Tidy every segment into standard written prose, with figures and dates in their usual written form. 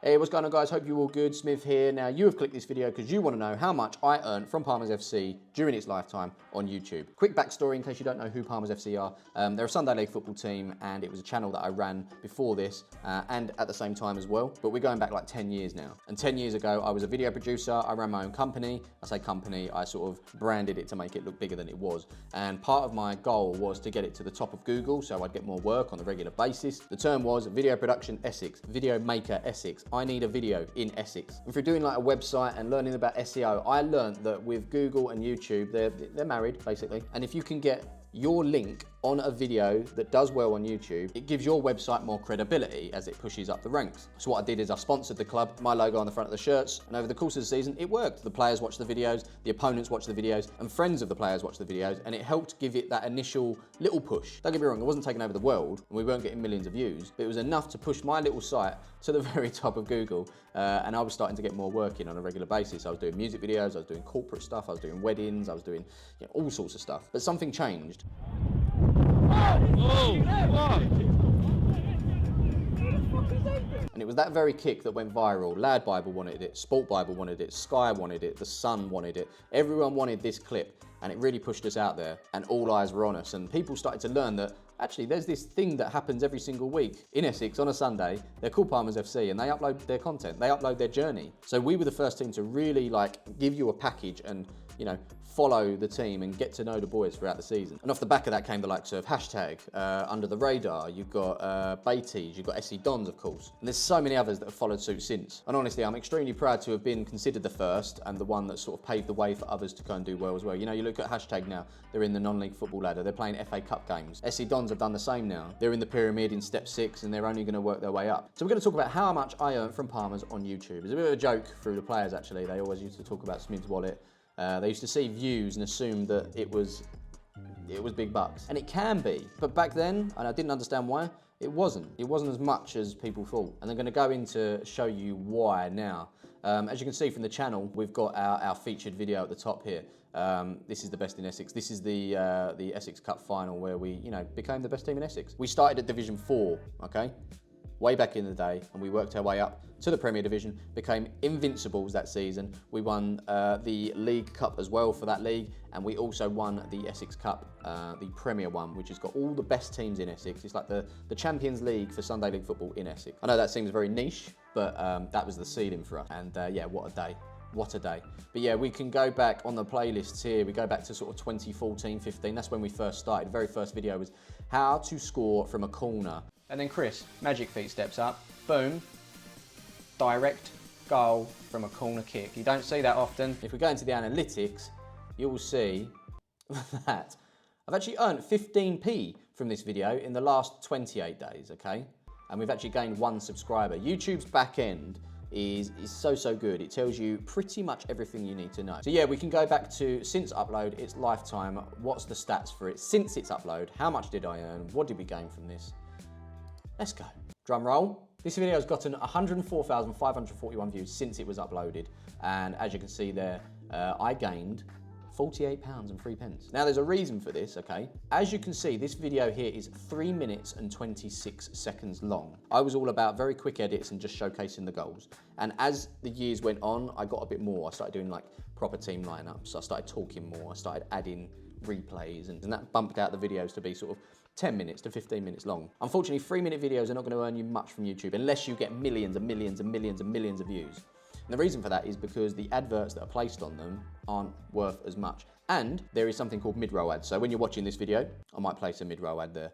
Hey, what's going on, guys? Hope you're all good. Smiv here. Now, you have clicked this video because you want to know how much I earned from Palmers FC during its lifetime on YouTube. Quick backstory in case you don't know who Palmers FC are. They're a Sunday League football team, and it was a channel that I ran before this and at the same time as well. But we're going back like 10 years now. And 10 years ago, I was a video producer. I ran my own company. I say company, I sort of branded it to make it look bigger than it was. And part of my goal was to get it to the top of Google so I'd get more work on a regular basis. The term was video production Essex, video maker Essex. I need a video in Essex. And through doing like a website and learning about SEO, I learned that with Google and YouTube, they're married basically. And if you can get your link on a video that does well on YouTube, it gives your website more credibility as it pushes up the ranks. So what I did is I sponsored the club, my logo on the front of the shirts, and over the course of the season, it worked. The players watched the videos, the opponents watched the videos, and friends of the players watched the videos, and it helped give it that initial little push. Don't get me wrong, it wasn't taking over the world, and we weren't getting millions of views, but it was enough to push my little site to the very top of Google, and I was starting to get more work in on a regular basis. I was doing music videos, I was doing corporate stuff, I was doing weddings, I was doing all sorts of stuff. But something changed. And it was that very kick that went viral. Lad Bible wanted it, Sport Bible wanted it, Sky wanted it, The Sun wanted it. Everyone wanted this clip, and it really pushed us out there, and all eyes were on us. And people started to learn that actually there's this thing that happens every single week in Essex on a Sunday. They're called Palmers FC, and they upload their content, they upload their journey. So we were the first team to really like give you a package and, you know, follow the team and get to know the boys throughout the season. And off the back of that came the likes of Hashtag, Under the Radar, you've got Beatties, you've got SC Dons, of course. And there's so many others that have followed suit since. And honestly, I'm extremely proud to have been considered the first and the one that sort of paved the way for others to go and do well as well. You know, you look at Hashtag now, they're in the non-league football ladder, they're playing FA Cup games. SC Dons have done the same now. They're in the pyramid in step 6 and they're only going to work their way up. So we're going to talk about how much I earned from Palmers on YouTube. It's a bit of a joke through the players actually. They always used to talk about Smith's wallet. They used to see views and assume that it was big bucks. And it can be, but back then, and I didn't understand why, it wasn't. It wasn't as much as people thought. And I'm gonna go in to show you why now. As you can see from the channel, we've got our featured video at the top here. This is the best in Essex. This is the Essex Cup final where we, you know, became the best team in Essex. We started at Division 4, okay? Way back in the day, and we worked our way up to the Premier Division, became invincibles that season. We won the League Cup as well for that league, and we also won the Essex Cup, the Premier one, which has got all the best teams in Essex. It's like the Champions League for Sunday League football in Essex. I know that seems very niche, but that was the ceiling for us. And yeah, what a day. What a day. But yeah, we can go back on the playlists here. We go back to sort of 2014, 15. That's when we first started. The very first video was how to score from a corner. And then Chris, Magic Feet steps up, boom, direct goal from a corner kick. You don't see that often. If we go into the analytics, you will see that I've actually earned 15p from this video in the last 28 days, okay? And we've actually gained 1 subscriber. YouTube's back end is so good. It tells you pretty much everything you need to know. So yeah, we can go back to since upload, its lifetime, what's the stats for it since its upload, how much did I earn, what did we gain from this? Let's go. Drum roll. This video has gotten 104,541 views since it was uploaded. And as you can see there, I gained £48 and 3 pence. Now there's a reason for this, okay? As you can see, this video here is 3 minutes and 26 seconds long. I was all about very quick edits and just showcasing the goals. And as the years went on, I got a bit more. I started doing like proper team lineups. I started talking more. I started adding replays, and that bumped out the videos to be sort of 10 minutes to 15 minutes long. Unfortunately, 3-minute videos are not going to earn you much from YouTube unless you get millions and millions and millions and millions of views. And the reason for that is because the adverts that are placed on them aren't worth as much. And there is something called mid-roll ads. So when you're watching this video, I might place a mid-roll ad there.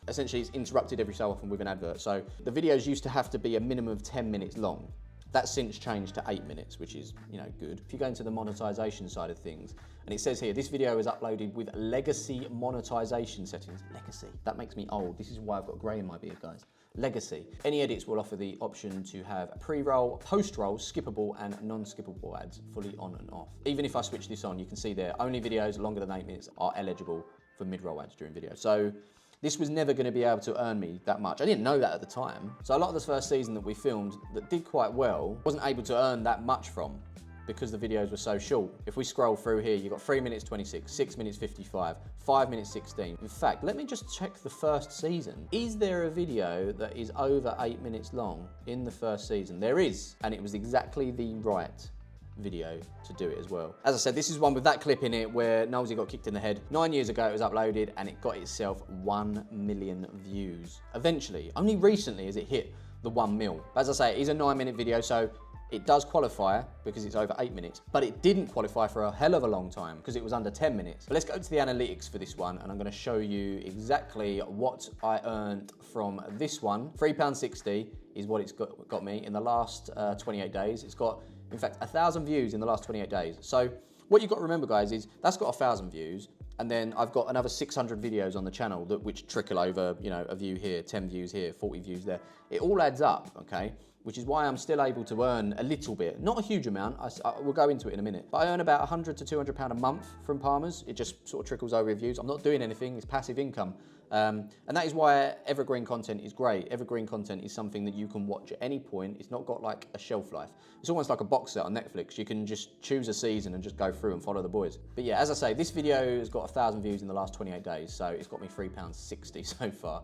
Essentially, it's interrupted every so often with an advert. So the videos used to have to be a minimum of 10 minutes long. That's since changed to 8 minutes, which is, you know, good. If you go into the monetization side of things, and it says here, this video is uploaded with legacy monetization settings. Legacy. That makes me old. This is why I've got grey in my beard, guys. Legacy. Any edits will offer the option to have pre-roll, post-roll, skippable, and non-skippable ads fully on and off. Even if I switch this on, you can see there, only videos longer than 8 minutes are eligible for mid-roll ads during video. So this was never going to be able to earn me that much. I didn't know that at the time. So a lot of the first season that we filmed that did quite well, wasn't able to earn that much from. because the videos were so short. If we scroll through here, you've got 3 minutes 26, 6 minutes 55, 5 minutes 16. In fact, let me just check the first season. Is there a video that is over 8 minutes long in the first season? There is, and it was exactly the right video to do it as well. As I said, this is one with that clip in it where Nosey got kicked in the head. 9 years ago it was uploaded and it got itself 1 million views. Eventually, only recently has it hit the 1 mil. As I say, it is a 9-minute video, so it does qualify because it's over 8 minutes, but it didn't qualify for a hell of a long time because it was under 10 minutes. But let's go to the analytics for this one, and I'm gonna show you exactly what I earned from this one. £3.60 is what it's got me in the last 28 days. It's got, in fact, 1,000 views in the last 28 days. So what you've got to remember, guys, is that's got 1,000 views, and then I've got another 600 videos on the channel which trickle over, you know, a view here, 10 views here, 40 views there. It all adds up, okay? Which is why I'm still able to earn a little bit. Not a huge amount, we'll go into it in a minute. But I earn about £100 to £200 a month from Palmer's. It just sort of trickles over views. I'm not doing anything, it's passive income. And that is why evergreen content is great. Evergreen content is something that you can watch at any point. It's not got like a shelf life. It's almost like a box set on Netflix. You can just choose a season and just go through and follow the boys. But yeah, as I say, this video has got 1,000 views in the last 28 days, so it's got me £3.60 so far.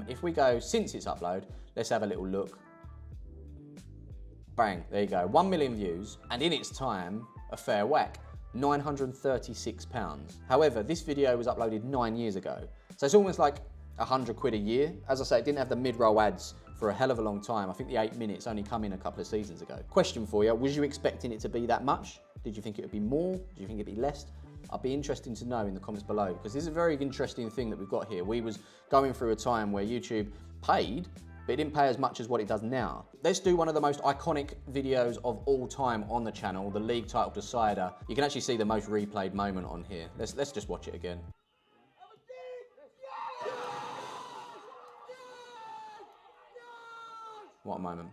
If we go since its upload, let's have a little look. Bang, there you go, 1 million views, and in its time, a fair whack, £936. However, this video was uploaded 9 years ago, so it's almost like 100 quid a year. As I say, it didn't have the mid-roll ads for a hell of a long time. I think the 8 minutes only come in a couple of seasons ago. Question for you, was you expecting it to be that much? Did you think it would be more? Did you think it'd be less? I'd be interested to know in the comments below, because this is a very interesting thing that we've got here. We was going through a time where YouTube paid, but it didn't pay as much as what it does now. Let's do one of the most iconic videos of all time on the channel, the league title decider. You can actually see the most replayed moment on here. Let's just watch it again. What a moment.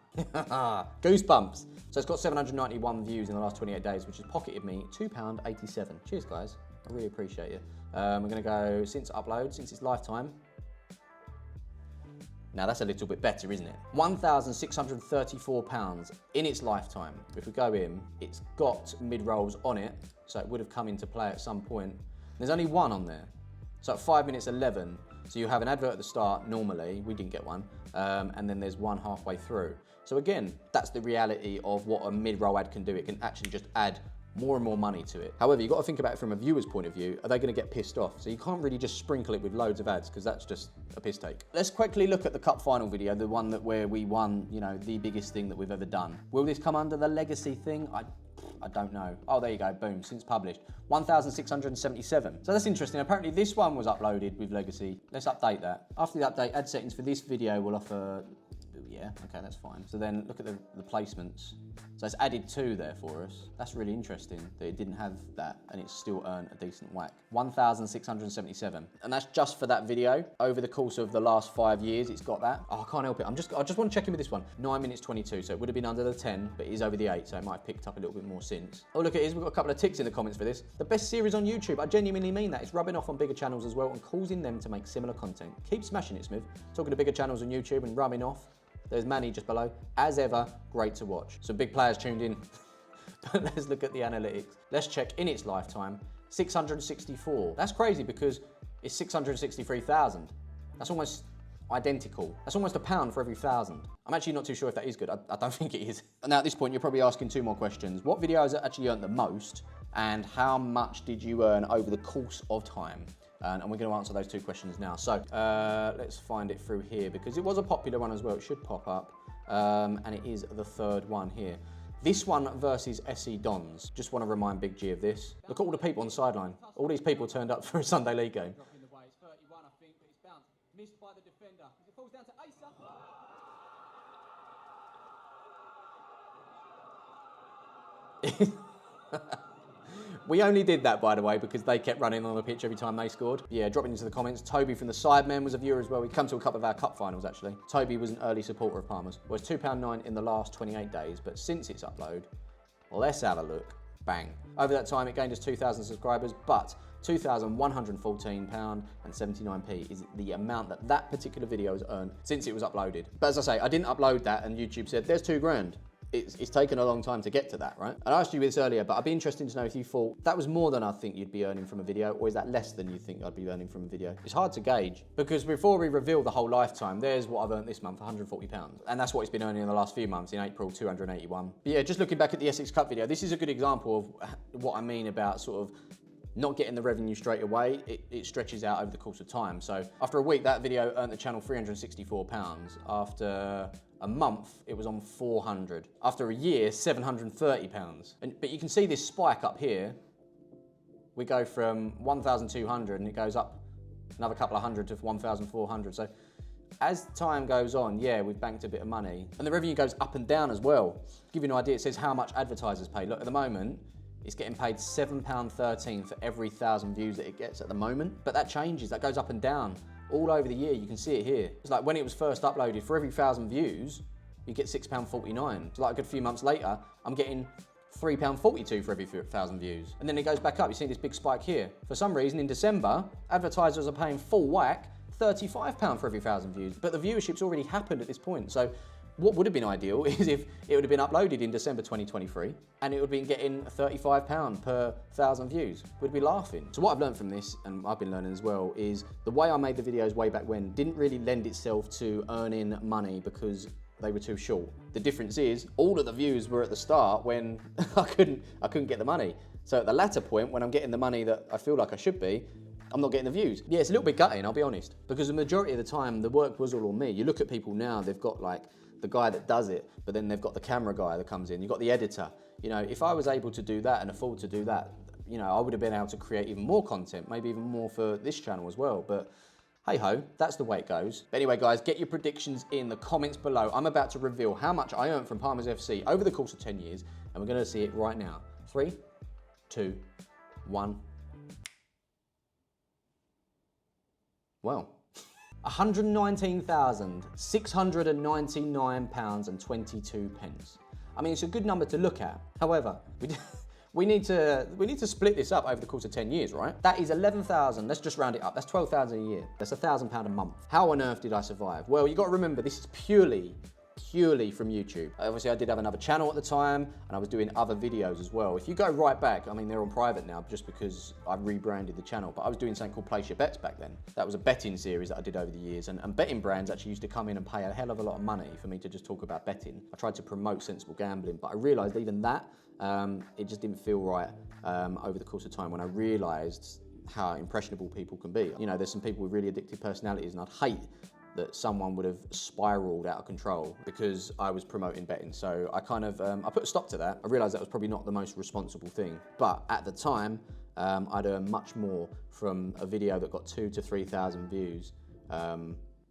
Goosebumps. So it's got 791 views in the last 28 days, which has pocketed me £2.87. Cheers, guys. I really appreciate you. We're gonna go since upload, since its lifetime. Now that's a little bit better, isn't it? £1,634 in its lifetime. If we go in, it's got mid-rolls on it, so it would have come into play at some point. There's only one on there. So at 5 minutes 11, so you have an advert at the start normally, we didn't get one, and then there's one halfway through. So again, that's the reality of what a mid-roll ad can do. It can actually just add more and more money to it. However, you've got to think about it from a viewer's point of view. Are they going to get pissed off? So you can't really just sprinkle it with loads of ads, because that's just a piss take. Let's quickly look at the cup final video, the one where we won, you know, the biggest thing that we've ever done. Will this come under the legacy thing? I don't know. Oh, there you go, boom, since published. 1,677. So that's interesting. Apparently this one was uploaded with legacy. Let's update that. After the update, ad settings for this video will offer, yeah, okay, that's fine. So then look at the placements. So it's added 2 there for us. That's really interesting that it didn't have that and it's still earned a decent whack. 1,677. And that's just for that video. Over the course of the last 5 years, it's got that. Oh, I can't help it. I just want to check in with this one. 9 minutes 22, so it would have been under the 10, but it is over the 8, so it might have picked up a little bit more since. Oh, look at this. We've got a couple of ticks in the comments for this. The best series on YouTube. I genuinely mean that. It's rubbing off on bigger channels as well and causing them to make similar content. Keep smashing it, Smiv. Talking to bigger channels on YouTube and rubbing off. There's Manny just below. As ever, great to watch. Some big players tuned in. But let's look at the analytics. Let's check in its lifetime. 664. That's crazy because it's 663,000. That's almost identical. That's almost £1 for every 1,000. I'm actually not too sure if that is good. I don't think it is. Now at this point, you're probably asking 2 more questions. What video has actually earned the most? And how much did you earn over the course of time? And we're going to answer those 2 questions now. So let's find it through here because it was a popular one as well. It should pop up. And it is the 3rd one here. This one versus SE Dons. Just want to remind Big G of this. Look at all the people on the sideline. All these people turned up for a Sunday League game. It's 31, I think, but it's bounced. Missed by the defender. It falls down to Asa. We only did that, by the way, because they kept running on the pitch every time they scored. Yeah, dropping into the comments. Toby from the Sidemen was a viewer as well. We come to a couple of our cup finals, actually. Toby was an early supporter of Palmer's. Was £2.9 in the last 28 days, but since its upload, let's have a look. Bang. Over that time, it gained us 2,000 subscribers, but £2,114.79 is the amount that particular video has earned since it was uploaded. But as I say, I didn't upload that, and YouTube said, there's £2 grand. it's taken a long time to get to that, right? I asked you this earlier, but I'd be interested to know if you thought that was more than I think you'd be earning from a video, or is that less than you think I'd be earning from a video? It's hard to gauge, because before we reveal the whole lifetime, there's what I've earned this month, £140. And that's what it's been earning in the last few months. In April, 281. But yeah, just looking back at the Essex Cup video, this is a good example of what I mean about sort of not getting the revenue straight away. It stretches out over the course of time. So after a week, that video earned the channel £364. After a month, it was on 400. After a year, £730. But you can see this spike up here. We go from 1,200 and it goes up another couple of hundred to 1,400. So as time goes on, yeah, we've banked a bit of money. And the revenue goes up and down as well. To give you an idea, it says how much advertisers pay. Look, at the moment, it's getting paid £7.13 for every 1,000 views that it gets at the moment. But that changes, that goes up and down. All over the year, you can see it here. It's like when it was first uploaded, for every 1,000 views, you get £6.49. So like a good few months later, I'm getting £3.42 for every 1,000 views. And then it goes back up, you see this big spike here. For some reason, in December, advertisers are paying full whack, £35 for every 1,000 views. But the viewership's already happened at this point. So what would have been ideal is if it would have been uploaded in December 2023 and it would have been getting £35 per 1,000 views. We'd be laughing. So what I've learned from this, and I've been learning as well, is the way I made the videos way back when didn't really lend itself to earning money because they were too short. The difference is all of the views were at the start when I couldn't get the money. So at the latter point, when I'm getting the money that I feel like I should be, I'm not getting the views. Yeah, it's a little bit gutting, I'll be honest, because the majority of the time the work was all on me. You look at people now, they've got like the guy that does it, but then they've got the camera guy that comes in, you've got the editor. You know, if I was able to do that and afford to do that, you know, I would have been able to create even more content, maybe even more for this channel as well. But hey ho, that's the way it goes. But anyway, guys, get your predictions in the comments below. I'm about to reveal how much I earned from Palmer's FC over the course of 10 years, and we're gonna see it right now. 3, 2, 1. Well, £119,699.22. I mean, it's a good number to look at. However, we need to split this up over the course of 10 years, right? That is 11,000, let's just round it up. That's 12,000 a year. That's £1,000 a month. How on earth did I survive? Well, you got to remember, this is purely from YouTube. Obviously, I did have another channel at the time, and I was doing other videos as well. If you go right back, I mean, they're on private now just because I rebranded the channel, but I was doing something called Place Your Bets back then. That was a betting series that I did over the years, and betting brands actually used to come in and pay a hell of a lot of money for me to just talk about betting. I tried to promote sensible gambling, but I realized even that, it just didn't feel right over the course of time when I realized how impressionable people can be. You know, there's some people with really addictive personalities, and I'd hate that someone would have spiraled out of control because I was promoting betting. So I kind of, I put a stop to that. I realized that was probably not the most responsible thing. But at the time, I'd earn much more from a video that got 2,000 to 3,000 views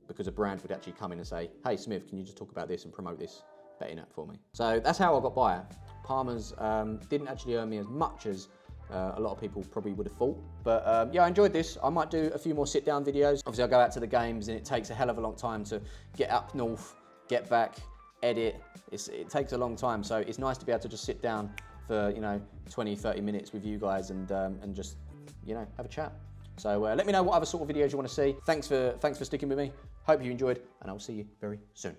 because a brand would actually come in and say, hey, Smiv, can you just talk about this and promote this betting app for me? So that's how I got by. Palmer's didn't actually earn me as much as a lot of people probably would have thought. But yeah, I enjoyed this. I might do a few more sit-down videos. Obviously, I go out to the games and it takes a hell of a long time to get up north, get back, edit. It takes a long time. So it's nice to be able to just sit down for, you know, 20, 30 minutes with you guys and just, you know, have a chat. So let me know what other sort of videos you want to see. Thanks for sticking with me. Hope you enjoyed, and I'll see you very soon.